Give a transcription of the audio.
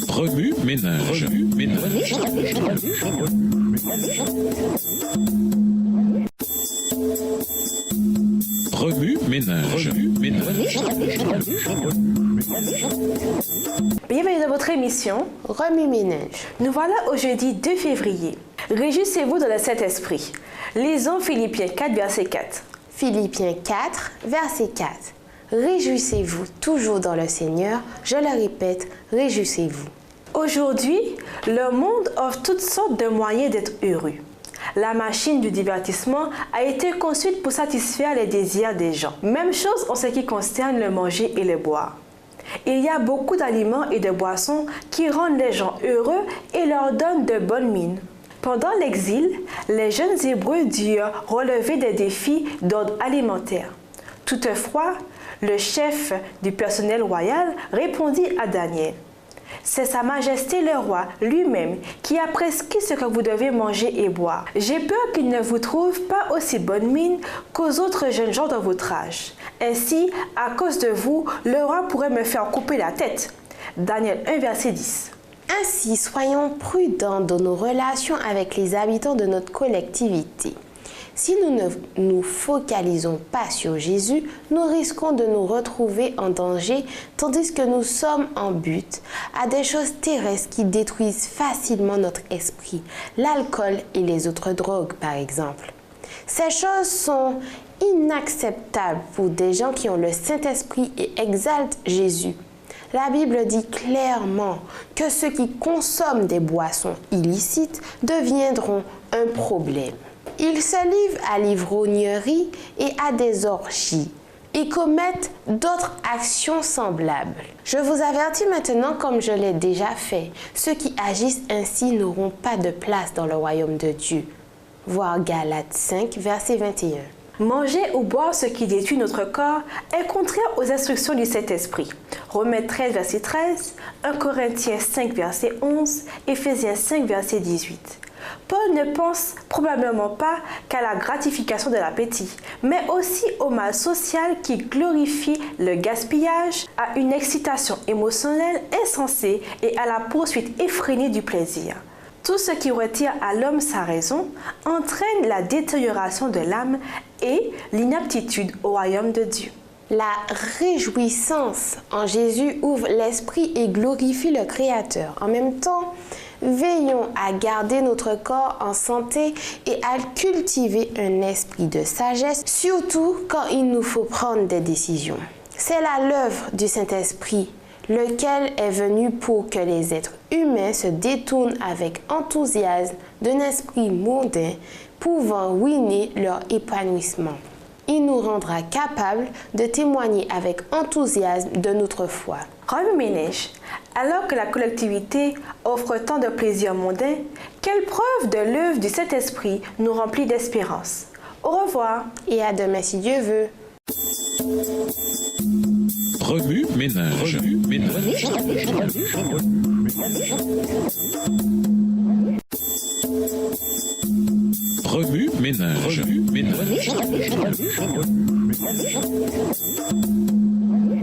Remue ménage. Remue ménage. Bienvenue dans votre émission Remue ménage. Nous voilà au jeudi 2 février. Réjouissez-vous dans le Saint-Esprit. Lisons Philippiens 4, verset 4. Philippiens 4, verset 4. Réjouissez-vous toujours dans le Seigneur. Je le répète, réjouissez-vous. Aujourd'hui, le monde offre toutes sortes de moyens d'être heureux. La machine du divertissement a été construite pour satisfaire les désirs des gens. Même chose en ce qui concerne le manger et le boire. Il y a beaucoup d'aliments et de boissons qui rendent les gens heureux et leur donnent de bonnes mines. Pendant l'exil, les jeunes Hébreux durent relever des défis d'ordre alimentaire. Toutefois, le chef du personnel royal répondit à Daniel. C'est Sa Majesté le roi lui-même qui a prescrit ce que vous devez manger et boire. J'ai peur qu'il ne vous trouve pas aussi bonne mine qu'aux autres jeunes gens de votre âge. Ainsi, à cause de vous, le roi pourrait me faire couper la tête. Daniel 1, verset 10. Ainsi, soyons prudents dans nos relations avec les habitants de notre collectivité. Si nous ne nous focalisons pas sur Jésus, nous risquons de nous retrouver en danger, tandis que nous sommes en but à des choses terrestres qui détruisent facilement notre esprit, l'alcool et les autres drogues par exemple. Ces choses sont inacceptables pour des gens qui ont le Saint-Esprit et exaltent Jésus. La Bible dit clairement que ceux qui consomment des boissons illicites deviendront un problème. Ils se livrent à l'ivrognerie et à des orgies et commettent d'autres actions semblables. Je vous avertis maintenant, comme je l'ai déjà fait, ceux qui agissent ainsi n'auront pas de place dans le royaume de Dieu. Voir Galates 5, verset 21. Manger ou boire ce qui détruit notre corps est contraire aux instructions du Saint-Esprit. Romains 13, verset 13, 1 Corinthiens 5, verset 11, Éphésiens 5, verset 18. Paul ne pense probablement pas qu'à la gratification de l'appétit, mais aussi au mal social qui glorifie le gaspillage, à une excitation émotionnelle insensée et à la poursuite effrénée du plaisir. Tout ce qui retire à l'homme sa raison entraîne la détérioration de l'âme et l'inaptitude au royaume de Dieu. La réjouissance en Jésus ouvre l'esprit et glorifie le Créateur. En même temps, veillons à garder notre corps en santé et à cultiver un esprit de sagesse, surtout quand il nous faut prendre des décisions. C'est là l'œuvre du Saint-Esprit, lequel est venu pour que les êtres humains se détournent avec enthousiasme d'un esprit mondain pouvant ruiner leur épanouissement. Il nous rendra capables de témoigner avec enthousiasme de notre foi. Remue ménage. Alors que la collectivité offre tant de plaisirs mondains, quelle preuve de l'œuvre du Saint-Esprit nous remplit d'espérance. Au revoir. Et à demain si Dieu veut. Remue ménage. Remue ménage.